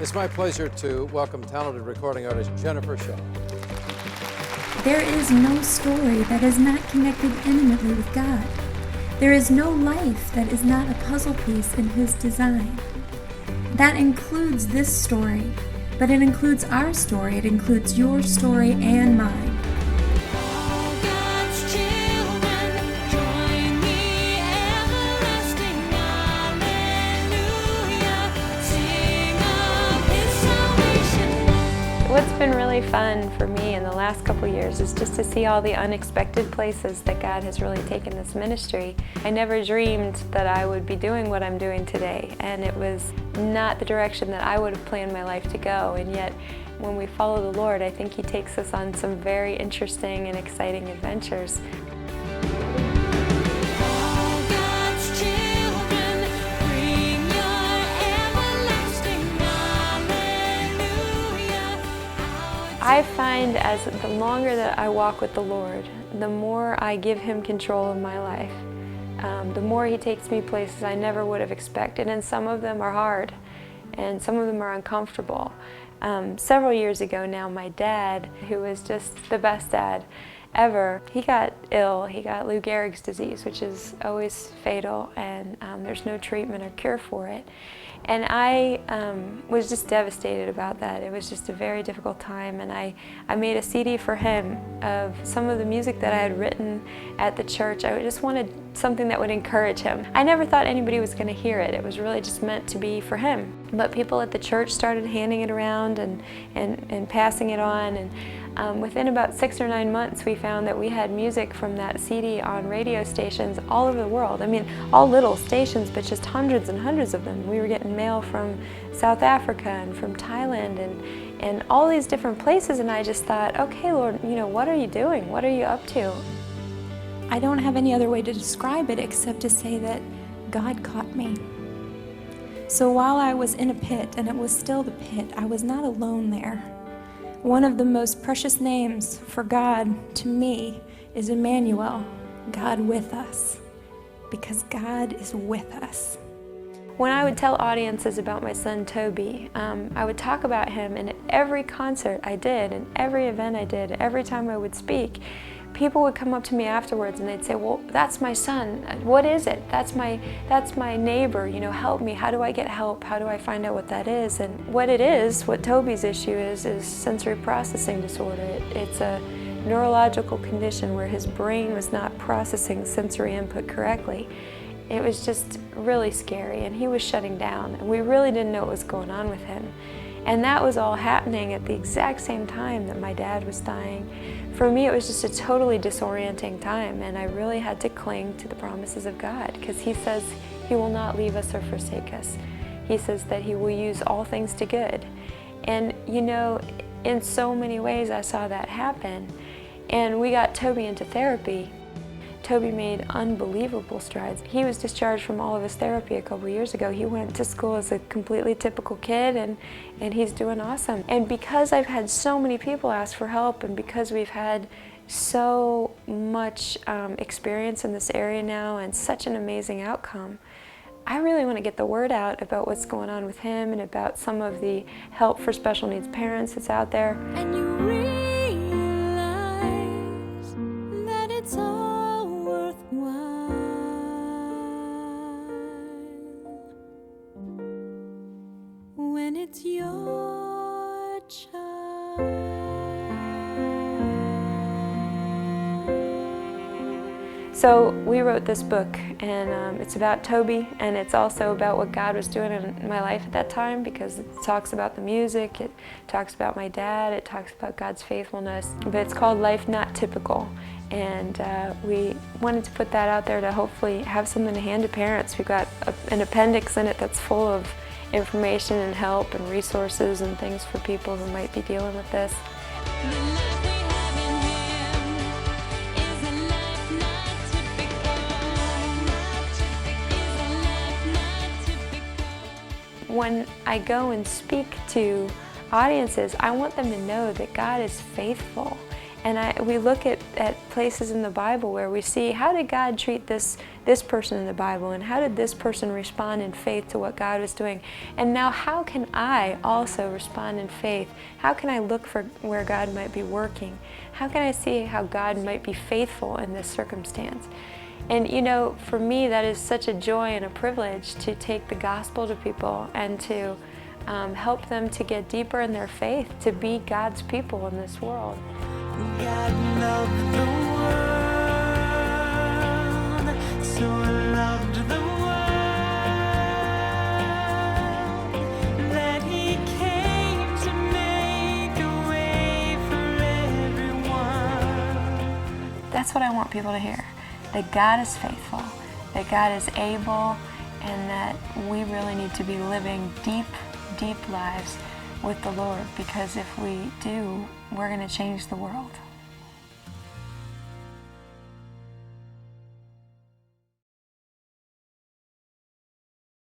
It's my pleasure to welcome talented recording artist Jennifer Shaw. There is no story that is not connected intimately with God. There is no life that is not a puzzle piece in His design. That includes this story, but it includes our story, it includes your story and mine. What's been really fun for me in the last couple years is just to see all the unexpected places that God has really taken this ministry. I never dreamed that I would be doing what I'm doing today, and it was not the direction that I would have planned my life to go, and yet when we follow the Lord, I think He takes us on some very interesting and exciting adventures. I find as the longer that I walk with the Lord, the more I give Him control of my life. The more He takes me places I never would have expected, and some of them are hard, and some of them are uncomfortable. Several years ago now, my dad, who was just the best dad ever, he got ill. He got Lou Gehrig's disease, which is always fatal, and there's no treatment or cure for it. And I was just devastated about that. It was just a very difficult time, and I made a CD for him of some of the music that I had written at the church. I just wanted something that would encourage him. I never thought anybody was going to hear it. It was really just meant to be for him. But people at the church started handing it around and passing it on, and within about 6 or 9 months we found that we had music from that CD on radio stations all over the world. I mean, all little stations, but just hundreds and hundreds of them. We were getting mail from South Africa and from Thailand and all these different places, and I just thought, okay, Lord, what are you doing? What are you up to? I don't have any other way to describe it except to say that God caught me. So while I was in a pit, and it was still the pit, I was not alone there. One of the most precious names for God to me is Emmanuel, God with us, because God is with us. When I would tell audiences about my son Toby, I would talk about him, and at every concert I did, and every event I did, every time I would speak, people would come up to me afterwards and they'd say, well, that's my son. What is it? That's my neighbor. Help me. How do I get help? How do I find out what that is? And what it is, what Toby's issue is sensory processing disorder. It's a neurological condition where his brain was not processing sensory input correctly. It was just really scary, and he was shutting down, and we really didn't know what was going on with him. And that was all happening at the exact same time that my dad was dying. For me, it was just a totally disorienting time, and I really had to cling to the promises of God, because He says He will not leave us or forsake us. He says that He will use all things to good. And in so many ways I saw that happen. And we got Toby into therapy. Toby made unbelievable strides. He was discharged from all of his therapy a couple years ago. He went to school as a completely typical kid, and he's doing awesome. And because I've had so many people ask for help, and because we've had so much experience in this area now and such an amazing outcome, I really want to get the word out about what's going on with him and about some of the help for special needs parents that's out there. And you realize that it's all when it's your child. So we wrote this book, and it's about Toby, and it's also about what God was doing in my life at that time, because it talks about the music, it talks about my dad, it talks about God's faithfulness, but it's called Life Not Typical. And we wanted to put that out there to hopefully have something to hand to parents. We've got an appendix in it that's full of information and help and resources and things for people who might be dealing with this. When I go and speak to audiences, I want them to know that God is faithful And we look at places in the Bible where we see, how did God treat this person in the Bible, and how did this person respond in faith to what God was doing? And now how can I also respond in faith? How can I look for where God might be working? How can I see how God might be faithful in this circumstance? And you know, for me, that is such a joy and a privilege to take the gospel to people and to help them to get deeper in their faith, to be God's people in this world. God loved the world, so loved the world, that He came to make a way for everyone. That's what I want people to hear, that God is faithful, that God is able, and that we really need to be living deep lives with the Lord, because if we do, we're going to change the world.